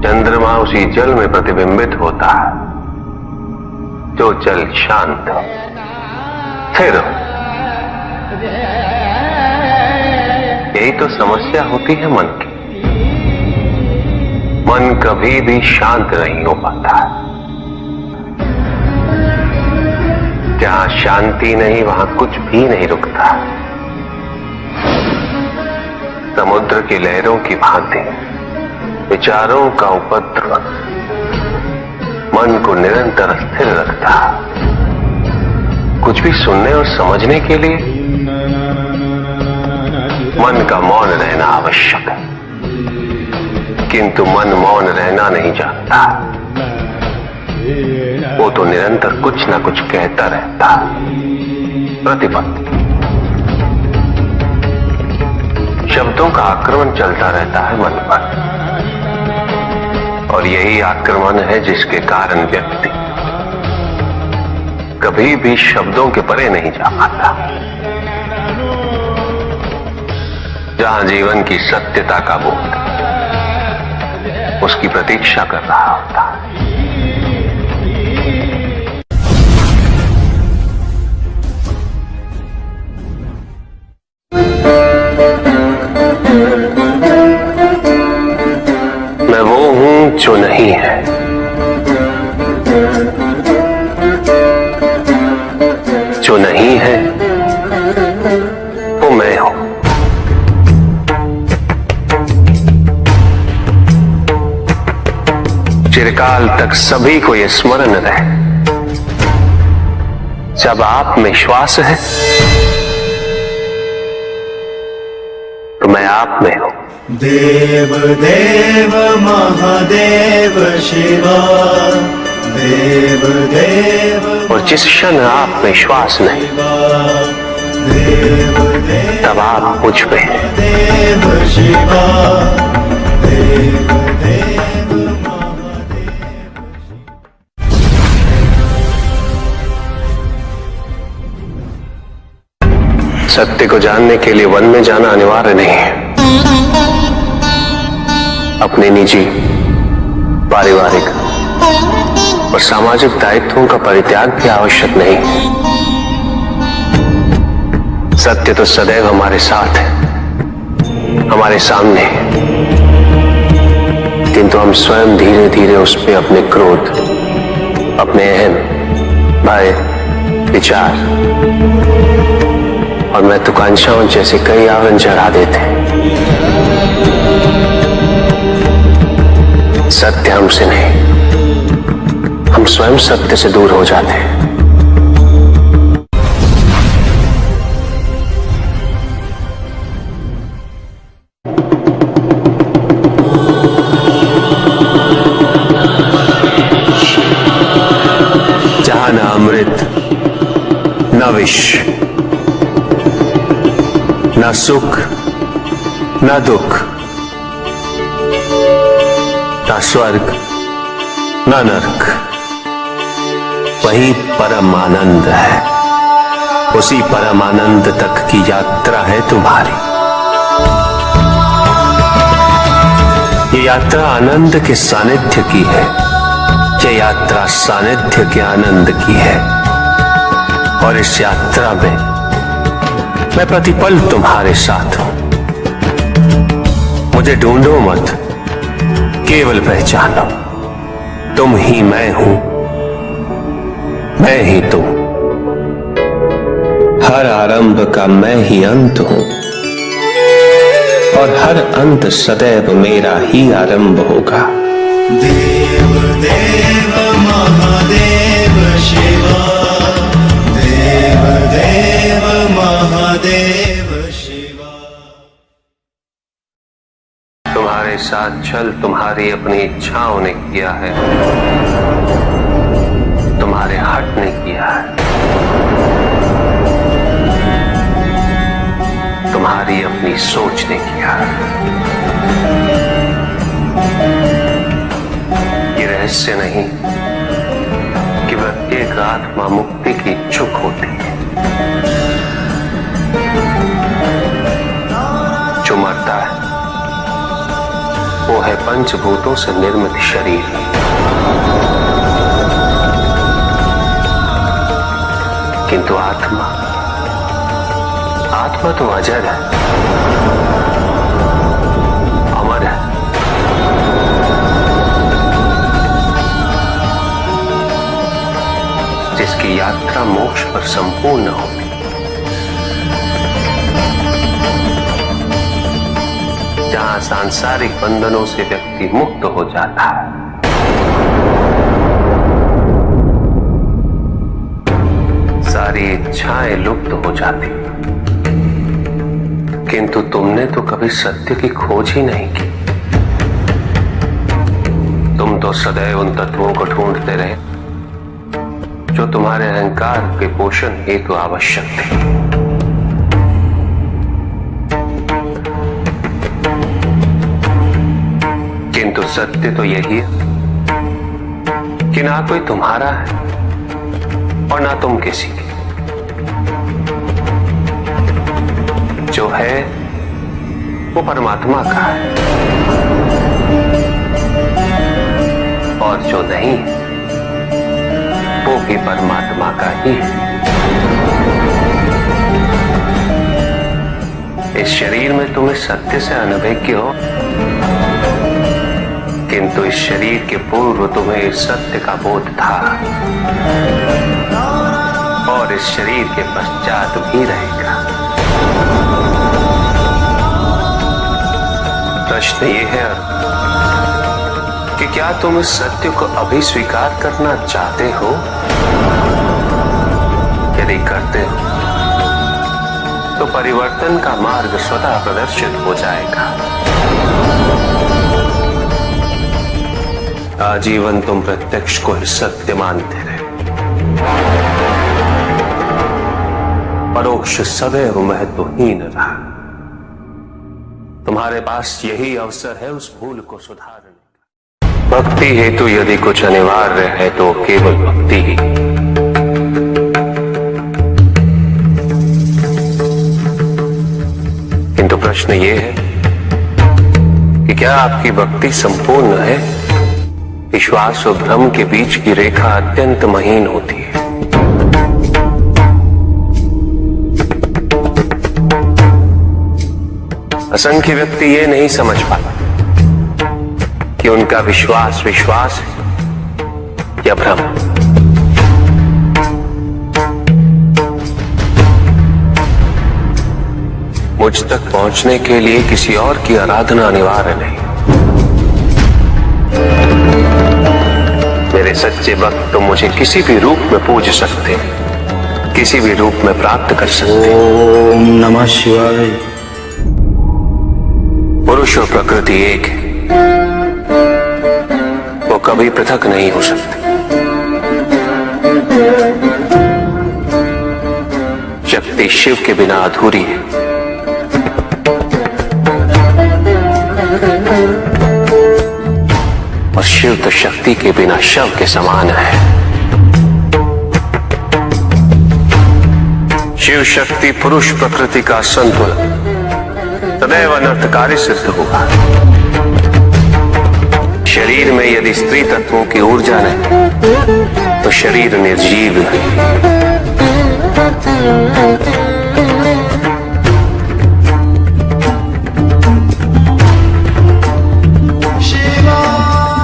चंद्रमा उसी जल में प्रतिबिंबित होता है जो जल शांत हो, स्थिर हो। यही तो समस्या होती है मन की। मन कभी भी शांत नहीं हो पाता है। जहां शांति नहीं वहां कुछ भी नहीं रुकता। समुद्र की लहरों की भांति विचारों का उपद्रव मन को निरंतर स्थिर रखता। कुछ भी सुनने और समझने के लिए मन का मौन रहना आवश्यक है, किंतु मन मौन रहना नहीं जानता। वो तो निरंतर कुछ ना कुछ कहता रहता, प्रतिपद शब्दों का आक्रमण चलता रहता है मन पर, और यही आक्रमण है जिसके कारण व्यक्ति कभी भी शब्दों के परे नहीं जा पाता। जहां जीवन की सत्यता का बोध उसकी प्रतीक्षा कर रहा होता है। मैं वो हूं जो नहीं है, जो नहीं है वो मैं हूं। चिरकाल तक सभी को यह स्मरण रहे, जब आप में श्वास है तो मैं आप में हूं। देव देव महादेव शिवा, देव देव। और जिस क्षण आप में श्वास नहीं तब आप मुझ में हैं। देव शिवा, देव देव महादेव। सत्य को जानने के लिए वन में जाना अनिवार्य नहीं है। अपने निजी, पारिवारिक और सामाजिक दायित्वों का परित्याग भी आवश्यक नहीं है। सत्य तो सदैव हमारे साथ है, हमारे सामने है, किंतु हम स्वयं धीरे धीरे उस पे अपने क्रोध, अपने अहम, भय, विचार और महत्वाकांक्षाओं जैसे कई आवरण चढ़ा देते हैं। सत्य हमसे नहीं, हम स्वयं सत्य से दूर हो जाते हैं। जहां न अमृत, न विष, न सुख, न दुख, न स्वर्ग, न नरक, वही परम आनंद है। उसी परम आनंद तक की यात्रा है तुम्हारी। ये यात्रा आनंद के सानिध्य की है, ये यात्रा सानिध्य के आनंद की है। और इस यात्रा में मैं प्रतिपल तुम्हारे साथ हूं। मुझे ढूंढो मत, केवल पहचानो, तुम ही मैं हूं, मैं ही तुम। हर आरंभ का मैं ही अंत हूं, और हर अंत सदैव मेरा ही आरंभ होगा। देव देव महादेव शिवा, देव देव महादेव शिवा। तुम्हारे साथ चल तुम्हारी अपनी इच्छाओं ने किया है, तुम्हारे हट ने किया है। तुम्हारी अपनी सोच ने किया है। ये रहस्य नहीं कि प्रत्येक आत्मा मुक्ति की इच्छुक होती है। जो मरता है वो है है पंचभूतों से निर्मित शरीर। किंतु आत्मा तो अजर है, अमर है। जिसकी यात्रा मोक्ष पर संपूर्ण होगी। जहां सांसारिक बंधनों से व्यक्ति मुक्त हो जाता है, सारी इच्छाएं लुप्त हो जाती। किंतु तुमने तो कभी सत्य की खोज ही नहीं की। तुम तो सदैव उन तत्वों को ढूंढते रहे जो तुम्हारे अहंकार के पोषण हेतु आवश्यक थे। किंतु सत्य तो यही है कि ना कोई तुम्हारा है और ना तुम किसी के। जो है वो परमात्मा का है और जो नहीं है वो भी परमात्मा का ही है। इस शरीर में तुम इस सत्य से अनभिज्ञ हो, किंतु इस शरीर के पूर्व तुम्हें इस सत्य का बोध था और इस शरीर के पश्चात भी रहेगा। प्रश्न ये है कि क्या तुम इस सत्य को अभी स्वीकार करना चाहते हो? यदि करते हो तो परिवर्तन का मार्ग स्वतः प्रदर्शित हो जाएगा। आजीवन तुम प्रत्यक्ष को ही सत्य मानते रहे, परोक्ष सदैव महत्वहीन रहा। तुम्हारे पास यही अवसर है उस भूल को सुधारने का। भक्ति हेतु यदि कुछ अनिवार्य है तो केवल भक्ति ही। किंतु प्रश्न ये है कि क्या आपकी भक्ति संपूर्ण है? विश्वास और भ्रम के बीच की रेखा अत्यंत महीन होती है। असंख्य व्यक्ति ये नहीं समझ पाते कि उनका विश्वास है या भ्रम। मुझ तक पहुंचने के लिए किसी और की आराधना अनिवार्य नहीं। मेरे सच्चे भक्त तो मुझे किसी भी रूप में पूज सकते, किसी भी रूप में प्राप्त कर सकते। ओम नमः शिवाय। पुरुष और प्रकृति एक है, वो कभी पृथक नहीं हो सकते। शक्ति शिव के बिना अधूरी है और शिव तो शक्ति के बिना शव के समान है। शिव शक्ति पुरुष प्रकृति का संतुलन सदैव अनर्थकारी सिद्ध होगा। शरीर में यदि स्त्री तत्वों की ऊर्जा नहीं तो शरीर निर्जीव नहीं।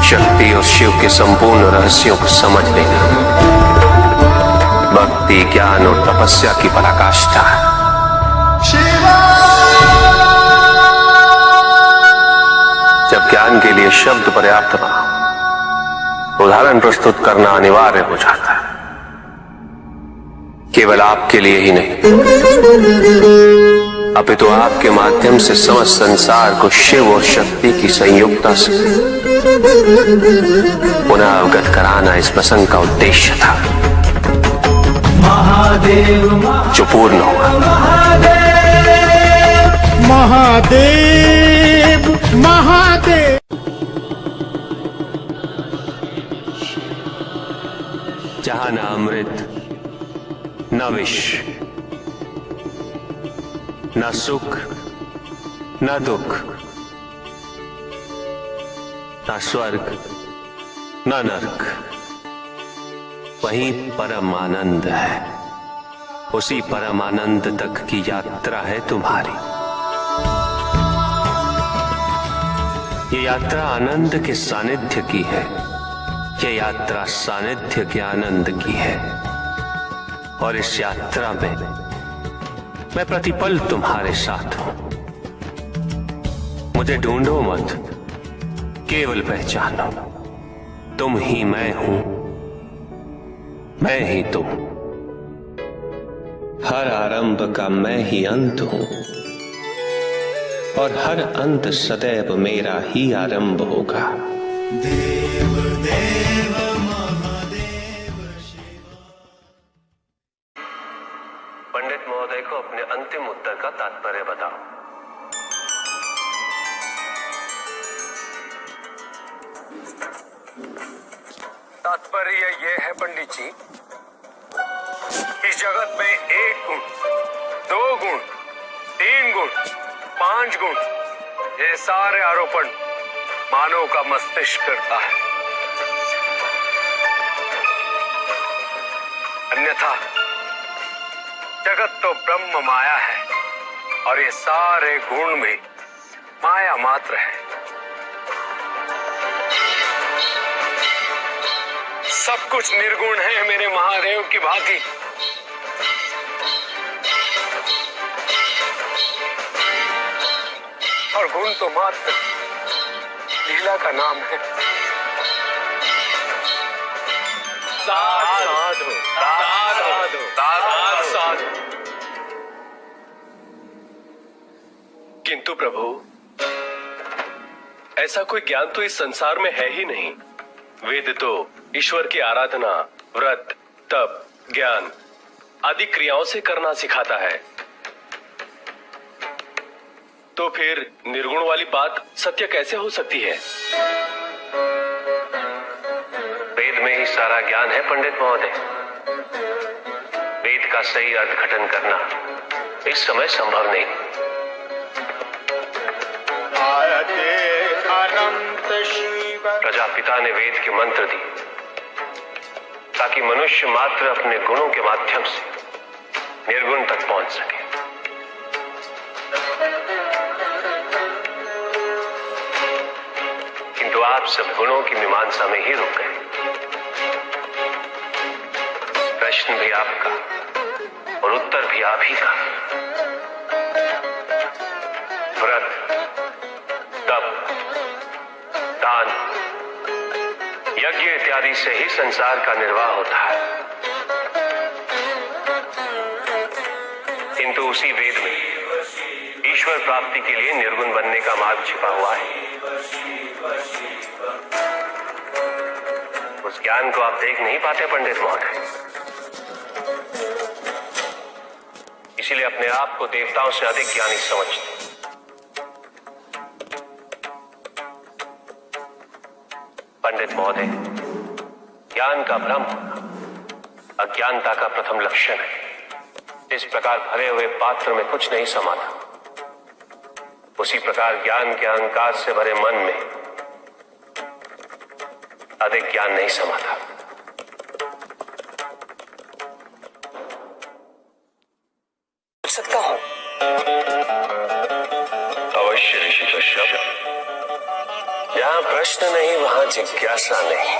शक्ति और शिव के संपूर्ण रहस्यों को समझ लेना भक्ति, ज्ञान और तपस्या की पराकाष्ठा है। जब ज्ञान के लिए शब्द पर्याप्त ना हो, उदाहरण प्रस्तुत करना अनिवार्य हो जाता है। केवल आपके लिए ही नहीं, अपितु तो आपके माध्यम से समस्त संसार को शिव और शक्ति की संयुक्ता से पुनः अवगत कराना इस प्रसंग का उद्देश्य था, जो पूर्ण हुआ। महादेव महादेव। जहां न अमृत न विष, न सुख न दुख, ना स्वर्ग ना नरक, वहीं परम आनंद है। उसी परम आनंद तक की यात्रा है तुम्हारी। ये यात्रा आनंद के सानिध्य की है। ये यात्रा सानिध्य के आनंद की है। और इस यात्रा में मैं प्रतिपल तुम्हारे साथ हूं। मुझे ढूंढो मत, केवल पहचानो, तुम ही मैं हूं, मैं ही तुम। हर आरंभ का मैं ही अंत हूं, और हर अंत सदैव मेरा ही आरंभ होगा। देव देव महादेव शिव। पंडित महोदय को अपने अंतिम उत्तर का तात्पर्य बताओ। तात्पर्य ये है पंडित जी, इस जगत में 1 गुण, 2 गुण, 3 गुण, 5 गुण, ये सारे आरोपण मानव का मस्तिष्क करता है। अन्यथा जगत तो ब्रह्म माया है, और ये सारे गुण भी माया मात्र है। सब कुछ निर्गुण है मेरे महादेव की भांति। और गुण तो मात्र लीला का नाम है। साधु साधु साधु साधु। किंतु प्रभु, ऐसा कोई ज्ञान तो इस संसार में है ही नहीं। वेद तो ईश्वर की आराधना, व्रत, तप, ज्ञान आदि क्रियाओं से करना सिखाता है। तो फिर निर्गुण वाली बात सत्य कैसे हो सकती है? वेद में ही सारा ज्ञान है पंडित महोदय। वेद का सही अर्थघटन करना इस समय संभव नहीं। अनंत शिव। प्रजापिता ने वेद के मंत्र दी ताकि मनुष्य मात्र अपने गुणों के माध्यम से निर्गुण तक पहुंच सके। किंतु आप सब गुणों की मीमांसा में ही रुक गए। प्रश्न भी आपका और उत्तर भी आप ही का। व्रत, तप, दान, यज्ञ इत्यादि से ही संसार का निर्वाह होता है। किंतु उसी वेद में ईश्वर प्राप्ति के लिए निर्गुण बनने का मार्ग छिपा हुआ है। उस ज्ञान को आप देख नहीं पाते पंडित महोदय। इसीलिए अपने आप को देवताओं से अधिक ज्ञानी समझते। पंडित महोदय, ज्ञान का भ्रम अज्ञानता का प्रथम लक्षण है। इस प्रकार भरे हुए पात्र में कुछ नहीं समाता, उसी प्रकार ज्ञान के अहंकार से भरे मन में अधिक ज्ञान नहीं समाता। सकता हूं अवश्य ऋषि कश्यप। जहां प्रश्न नहीं वहां जिज्ञासा नहीं,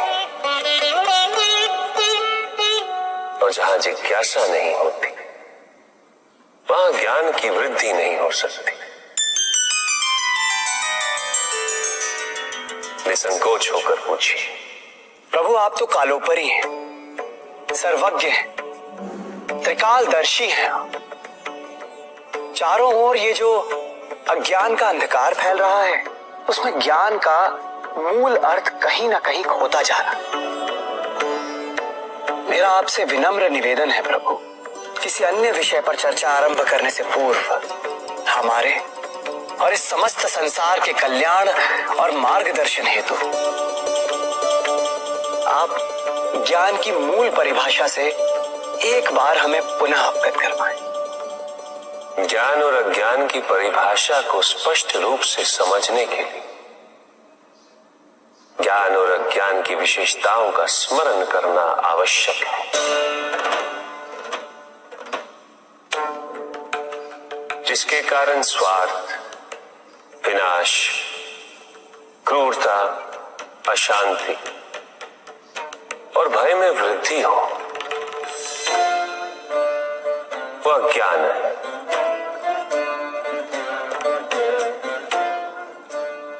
और जहां जिज्ञासा नहीं होती वहां ज्ञान की वृद्धि नहीं हो सकती। निसंकोच होकर पूछिए। प्रभु, आप तो कालोपरी हैं, सर्वज्ञ हैं, त्रिकालदर्शी हैं। चारों ओर ये जो अज्ञान का अंधकार फैल रहा है, उसमें ज्ञान का मूल अर्थ कहीं ना कहीं खोता जा रहा है। मेरा आपसे विनम्र निवेदन है प्रभु, किसी अन्य विषय पर चर्चा आरंभ करने से पूर्व हमारे और इस समस्त संसार के कल्याण और मार्गदर्शन हेतु आप ज्ञान की मूल परिभाषा से एक बार हमें पुनः अवगत करवाएं। ज्ञान और अज्ञान की परिभाषा को स्पष्ट रूप से समझने के लिए ज्ञान और अज्ञान की विशेषताओं का स्मरण करना आवश्यक है। जिसके कारण स्वार्थ, विनाश, क्रूरता, अशांति और भय में वृद्धि हो, वह ज्ञान है।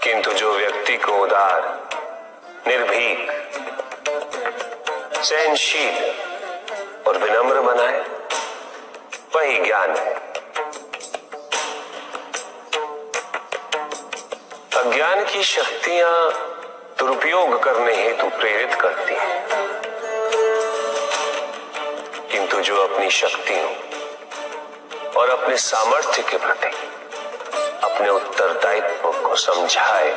किंतु जो व्यक्ति को उदार, निर्भीक, सहनशील और विनम्र बनाए, वही ज्ञान है। अज्ञान की शक्तियां दुरुपयोग करने हेतु प्रेरित करती हैं, किंतु जो अपनी शक्तियों और अपने सामर्थ्य के प्रति अपने उत्तरदायित्व को समझाए,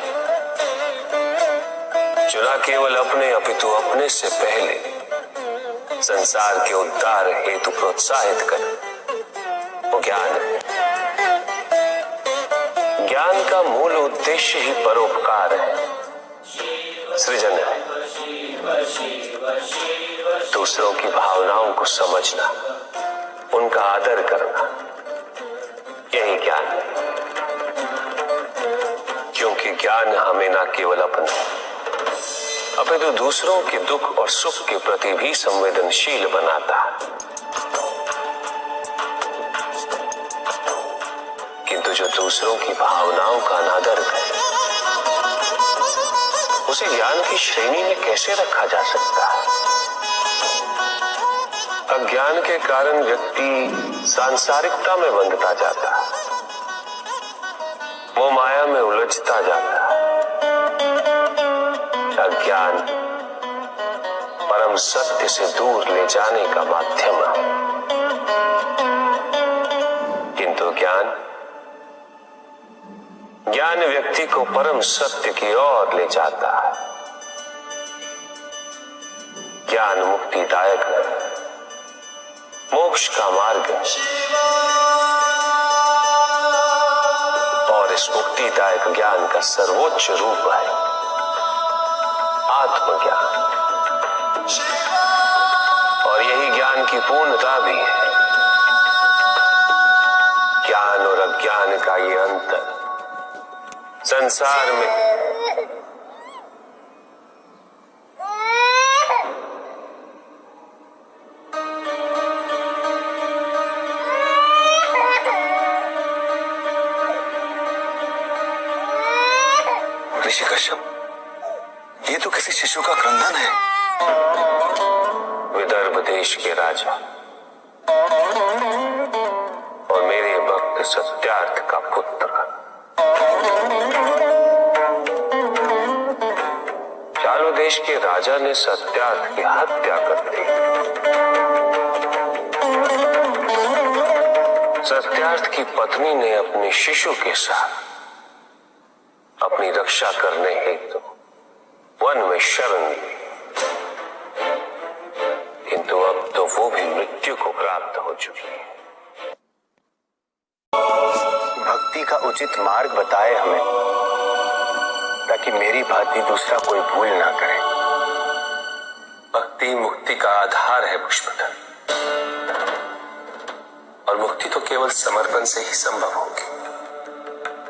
जो न केवल अपने अपितु अपने से पहले संसार के उद्धार हेतु प्रोत्साहित करे, वो ज्ञान है। ज्ञान का मूल उद्देश्य ही परोपकार है, सृजन है। दूसरों की भावनाओं को समझना, उनका आदर करना, यही ज्ञान है। क्योंकि ज्ञान हमें न केवल अपने अपितु दूसरों के दुख और सुख के प्रति भी संवेदनशील बनाता है। किंतु जो दूसरों की भावनाओं का अनादर करे, उसे ज्ञान की श्रेणी में कैसे रखा जा सकता है? अज्ञान के कारण व्यक्ति सांसारिकता में बंधता जाता है, वो माया में उलझता जाता है। अज्ञान परम सत्य से दूर ले जाने का माध्यम है, किंतु ज्ञान व्यक्ति को परम सत्य की ओर ले जाता है। ज्ञान मुक्तिदायक है, मोक्ष का मार्ग है, और इस मुक्तिदायक ज्ञान का सर्वोच्च रूप है आत्मज्ञान, और यही ज्ञान की पूर्णता भी है। ज्ञान और अज्ञान का ये अंतर संसार में ऋषि कश्यप, ये तो किसी शिशु का क्रंदन है। विदर्भ देश के राजा और मेरे भक्त सत्यार्थ का पुत्र चालू देश के राजा ने सत्यार्थ की हत्या कर दी। सत्यार्थ की पत्नी ने अपने शिशु के साथ अपनी रक्षा करने हेतु वन में शरण ली, किंतु अब तो वो भी मृत्यु को प्राप्त हो चुकी है। भक्ति का उचित मार्ग बताए हमें, ताकि मेरी भांति दूसरा कोई भूल ना करे। भक्ति मुक्ति का आधार है पुष्पधर, और मुक्ति तो केवल समर्पण से ही संभव होगी।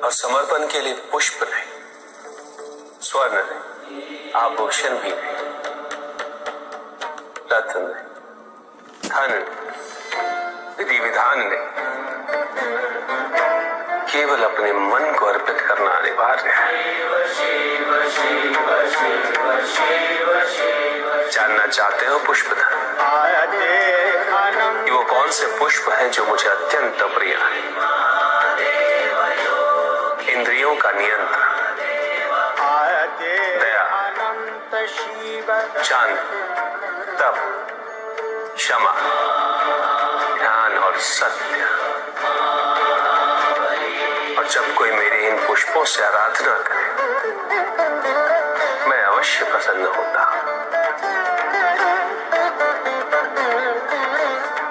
और समर्पण के लिए पुष्प नहीं, स्वर्ण नहीं, आभूषण भी नहीं, रत्न नहीं, धन नहीं, विधि विधान नहीं, केवल अपने मन को अर्पित करना अनिवार्य है। जानना चाहते हो पुष्पधर कि वो कौन से पुष्प हैं जो मुझे अत्यंत प्रिय है? इंद्रियों का नियंत्रण, दया, शांति, तप, क्षमा, ध्यान और सत्य। और जब कोई मेरे इन पुष्पों से आराधना करे, मैं अवश्य प्रसन्न होता।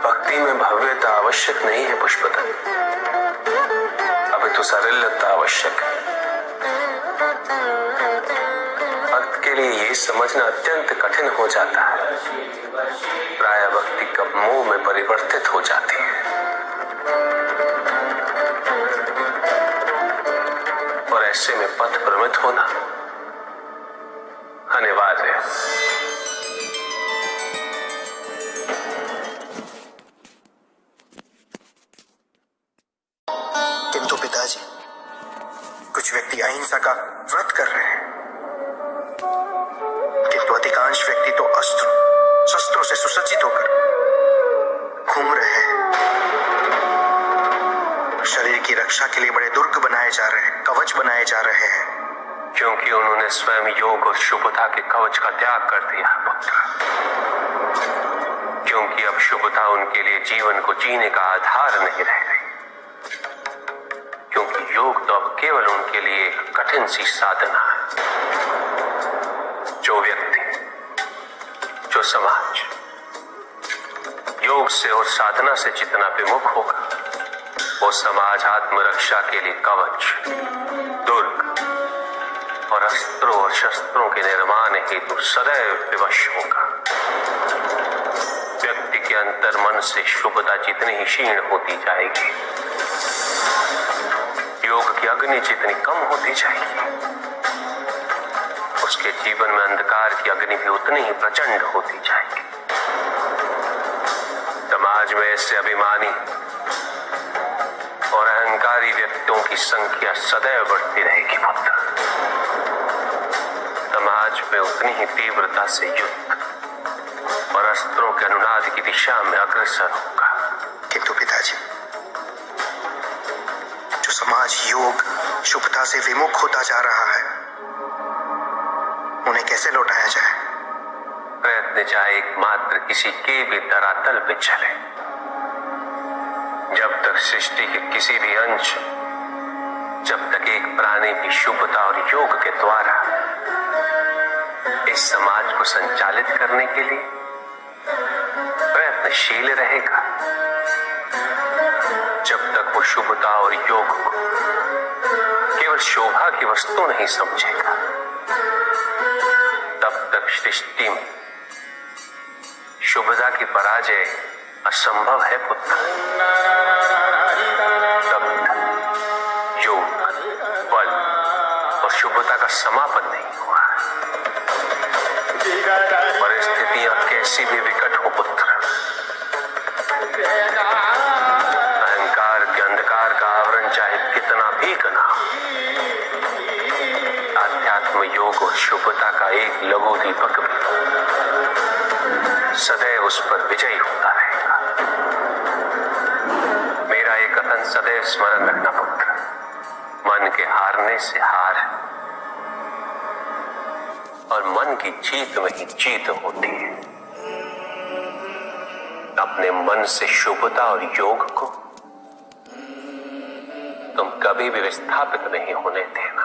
भक्ति में भव्यता आवश्यक नहीं है पुष्पधर, अभी तो सरलता आवश्यक है। भक्त के लिए ये समझना अत्यंत कठिन हो जाता है। प्राय भक्ति कब मोह में परिवर्तित हो जाती है और ऐसे में पथ भ्रमित होना अनिवार्य है। किंतु पिताजी, कुछ व्यक्ति अहिंसा का व्रत कर रहे हैं, किंतु अधिकांश व्यक्ति तो अस्त्रों शस्त्रों से सुसज्जित होकर घूम रहे हैं। शरीर की रक्षा के लिए बड़े दुर्ग बनाए जा रहे हैं, कवच बनाए जा रहे हैं, क्योंकि उन्होंने स्वयं योग और शुभता के कवच का त्याग कर दिया पुत्र। क्योंकि अब शुभता उनके लिए जीवन को जीने का आधार नहीं रह गई, क्योंकि योग तो अब केवल उनके लिए एक कठिन सी साधना है। जो व्यक्ति, जो समाज योग से और साधना से जितना विमुख होगा, वो समाज आत्मरक्षा के लिए कवच, दुर्ग और अस्त्रों और शस्त्रों के निर्माण हेतु सदैव विवश होगा। व्यक्ति के अंतर मन से शुभता जितनी ही क्षीण होती जाएगी, योग की अग्नि जितनी कम होती जाएगी, उसके जीवन में अंधकार की अग्नि भी उतनी ही प्रचंड होती जाएगी। समाज में ऐसे अभिमानी और अहंकारी व्यक्तियों की संख्या सदैव बढ़ती रहेगी पुत्र। समाज में उतनी ही तीव्रता से युद्ध और अस्त्रों के अनुनाद की दिशा में अग्रसर होगा। किंतु पिताजी, जो समाज योग शुभता से विमुख होता जा रहा है, उन्हें कैसे लौटाया जाए? प्रयत्न चाहे एकमात्र किसी के भी धरातल पे चले, जब तक सृष्टि के किसी भी अंश, जब तक एक प्राणी भी शुभता और योग के द्वारा इस समाज को संचालित करने के लिए प्रयत्नशील रहेगा, जब तक वो शुभता और योग को केवल शोभा की वस्तु नहीं समझेगा, तब तक सृष्टि में शुभता की पराजय असंभव है पुत्र। तब तक योग, बल और शुभता का समापन नहीं हुआ है। परिस्थितियां कैसी भी विकट हो पुत्र, अहंकार के अंधकार का आवरण चाहे कितना भी घना हो, आध्यात्म योग और शुभता का एक लघु दीपक भी सदैव उस पर विजयी होता रहेगा। मेरा एक कथन सदैव स्मरण रखना पुत्र, मन के हारने से हार है और मन की जीत में ही जीत होती है। अपने मन से शुभता और योग को तुम कभी भी विस्थापित नहीं होने देना।